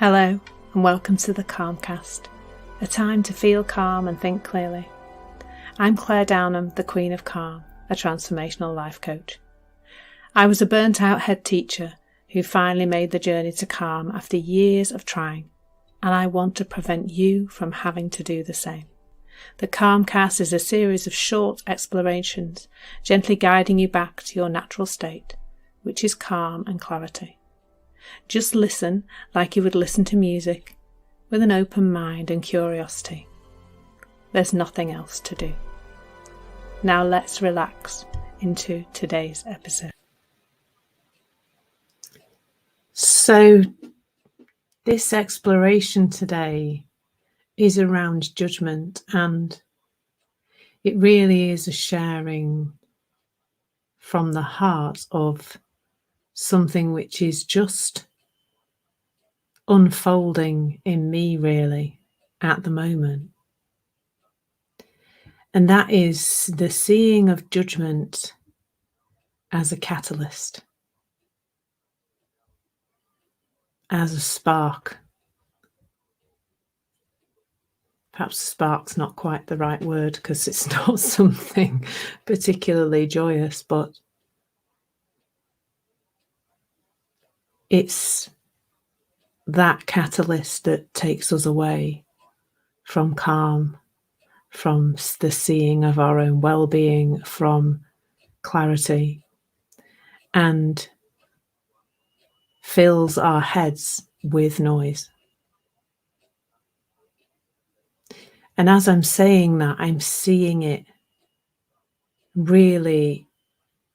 Hello and welcome to the Calmcast, a time to feel calm and think clearly. I'm Claire Downham, the Queen of Calm, a transformational life coach. I was a burnt out head teacher who finally made the journey to calm after years of trying, and I want to prevent you from having to do the same. The Calmcast is a series of short explorations, gently guiding you back to your natural state, which is calm and clarity. Just listen like you would listen to music, with an open mind and curiosity. There's nothing else to do. Now let's relax into today's episode. So, this exploration today is around judgment, and it really is a sharing from the heart of something which is just unfolding in me really at the moment. And that is the seeing of judgment as a catalyst, as a spark. Perhaps spark's not quite the right word because it's not something particularly joyous, but it's that catalyst that takes us away from calm, from the seeing of our own well-being, from clarity, and fills our heads with noise. And as I'm saying that, I'm seeing it really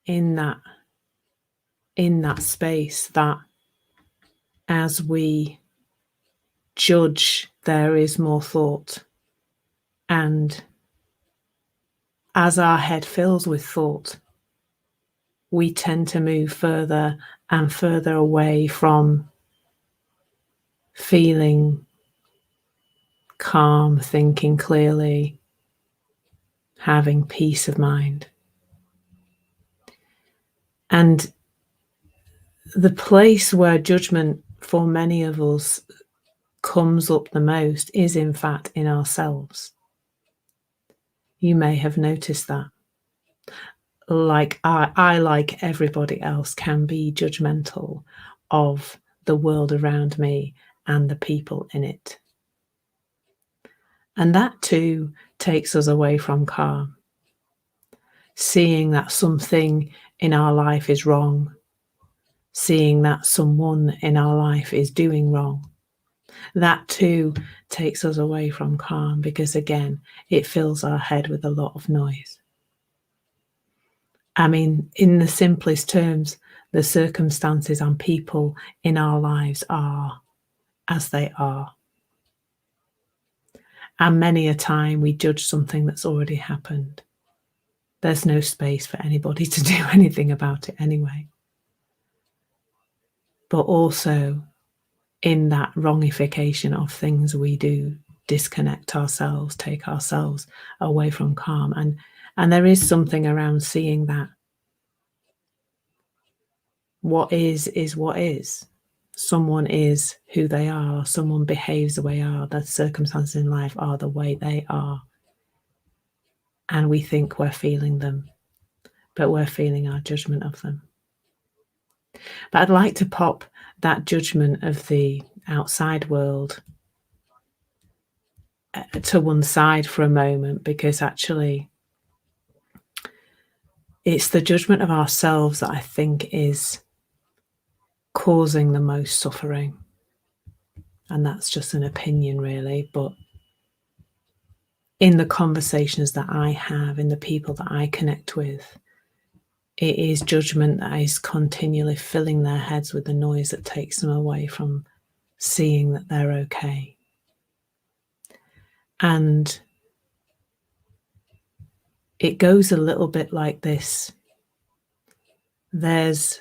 in that space, that as we judge, there is more thought. And as our head fills with thought, we tend to move further and further away from feeling calm, thinking clearly, having peace of mind. And the place where judgment for many of us comes up the most is in fact in ourselves. You may have noticed that. Like I like everybody else, can be judgmental of the world around me and the people in it. And that too takes us away from calm. Seeing that something in our life is wrong, seeing that someone in our life is doing wrong, that too takes us away from calm, because again, it fills our head with a lot of noise. I mean, in the simplest terms, the circumstances and people in our lives are as they are. And many a time we judge something that's already happened. There's no space for anybody to do anything about it anyway. But also, in that wrongification of things we do, disconnect ourselves, take ourselves away from calm. And there is something around seeing that what is what is. Someone is who they are. Someone behaves the way they are. The circumstances in life are the way they are. And we think we're feeling them, but we're feeling our judgment of them. But I'd like to pop that judgment of the outside world to one side for a moment, because actually it's the judgment of ourselves that I think is causing the most suffering. And that's just an opinion really, but in the conversations that I have, in the people that I connect with, it is judgment that is continually filling their heads with the noise that takes them away from seeing that they're okay. And it goes a little bit like this. There's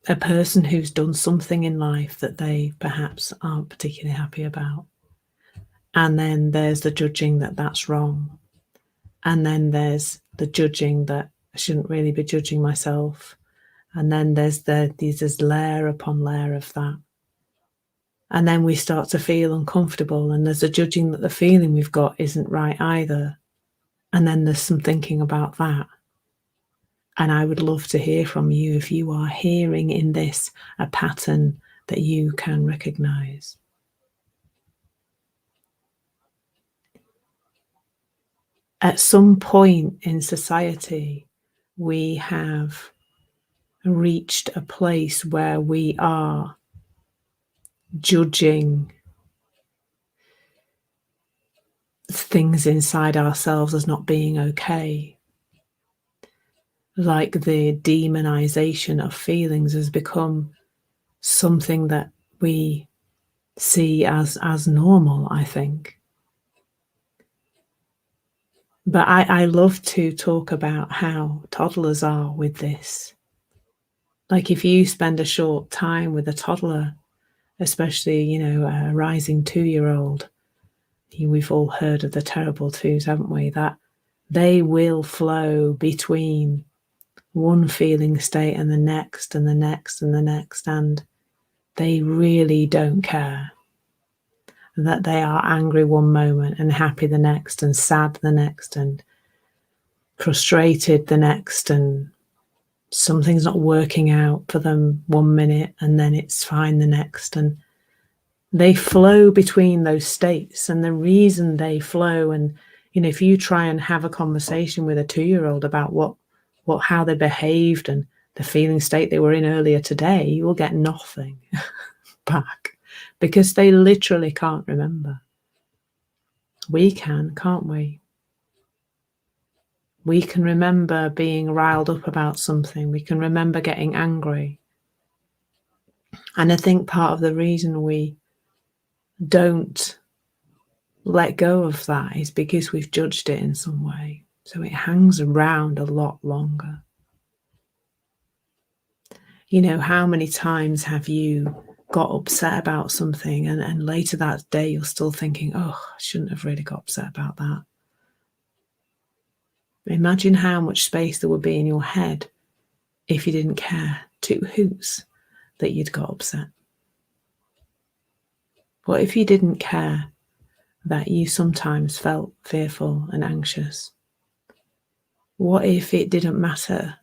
a person who's done something in life that they perhaps aren't particularly happy about. And then there's the judging that that's wrong. And then there's the judging that I shouldn't really be judging myself. And then there's layer upon layer of that. And then we start to feel uncomfortable, and there's a judging that the feeling we've got isn't right either. And then there's some thinking about that. And I would love to hear from you if you are hearing in this a pattern that you can recognize. At some point in society, we have reached a place where we are judging things inside ourselves as not being okay. Like the demonization of feelings has become something that we see as normal, I think. But I love to talk about how toddlers are with this. Like if you spend a short time with a toddler, especially, a rising 2-year-old, we've all heard of the terrible twos, haven't we? That they will flow between one feeling state and the next and the next and the next, and they really don't care that they are angry one moment and happy the next and sad the next and frustrated the next, and something's not working out for them one minute and then it's fine the next, and they flow between those states. And the reason they flow, and if you try and have a conversation with a 2-year-old about how they behaved and the feeling state they were in earlier today, you will get nothing back, because they literally can't remember. We can, can't we? We can remember being riled up about something. We can remember getting angry. And I think part of the reason we don't let go of that is because we've judged it in some way. So it hangs around a lot longer. How many times have you got upset about something and later that day you're still thinking, oh, I shouldn't have really got upset about that. Imagine how much space there would be in your head if you didn't care 2 hoots that you'd got upset. What if you didn't care that you sometimes felt fearful and anxious? What if it didn't matter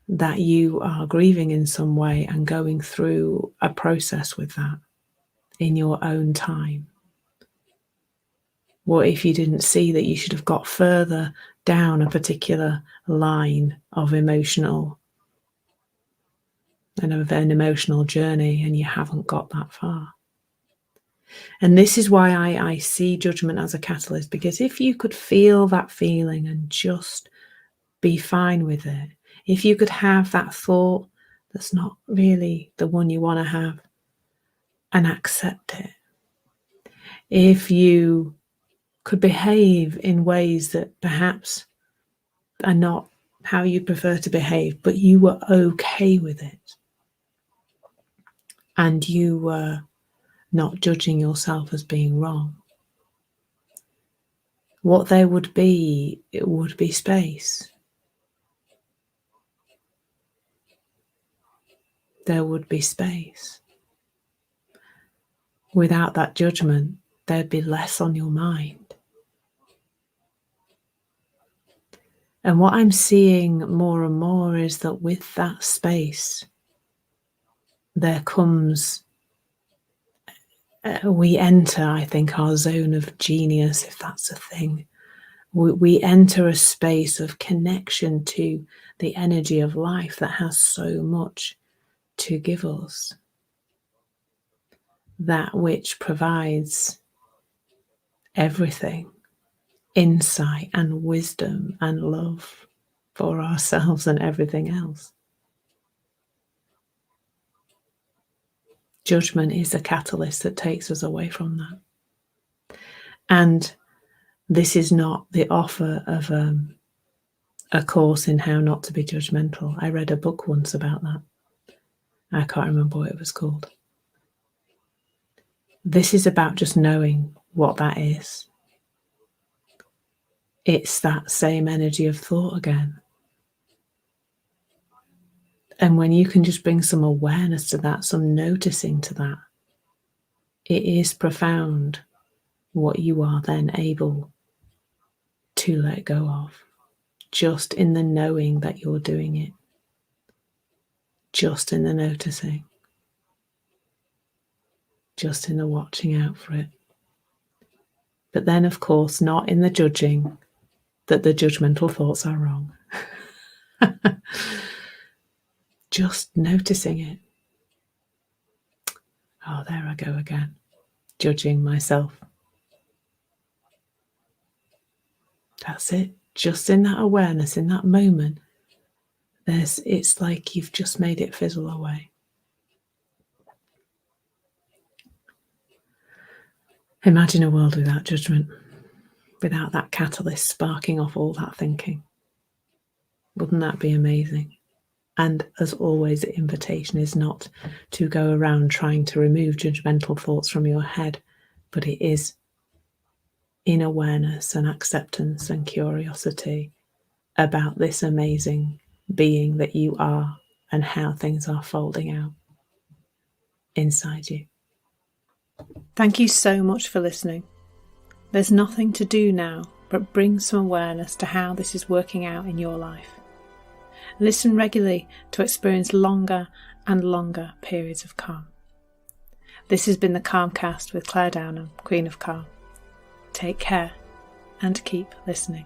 that you are grieving in some way and going through a process with that in your own time? What if you didn't see that you should have got further down a particular line of an emotional journey and you haven't got that far? And this is why I see judgment as a catalyst, because if you could feel that feeling and just be fine with it, if you could have that thought that's not really the one you want to have and accept it, if you could behave in ways that perhaps are not how you prefer to behave, but you were okay with it, and you were not judging yourself as being wrong, what there would be, it would be space. There would be space. Without that judgment, there'd be less on your mind. And what I'm seeing more and more is that with that space, there comes, we enter, I think, our zone of genius, if that's a thing. We enter a space of connection to the energy of life that has so much to give us. That which provides everything, insight and wisdom and love for ourselves and everything else. Judgment is a catalyst that takes us away from that. And this is not the offer of a course in how not to be judgmental. I read a book once about that. I can't remember what it was called. This is about just knowing what that is. It's that same energy of thought again. And when you can just bring some awareness to that, some noticing to that, it is profound what you are then able to let go of, just in the knowing that you're doing it, just in the noticing, just in the watching out for it. But then, of course, not in the judging that the judgmental thoughts are wrong. Just noticing it. Oh, there I go again, judging myself. That's it. Just in that awareness, in that moment, it's like you've just made it fizzle away. Imagine a world without judgment, without that catalyst sparking off all that thinking. Wouldn't that be amazing? And as always, the invitation is not to go around trying to remove judgmental thoughts from your head, but it is in awareness and acceptance and curiosity about this amazing being that you are and how things are folding out inside you. Thank you so much for listening. There's nothing to do now but bring some awareness to how this is working out in your life. Listen regularly to experience longer and longer periods of calm. This has been the Calmcast with Claire Downham, Queen of Calm. Take care and keep listening.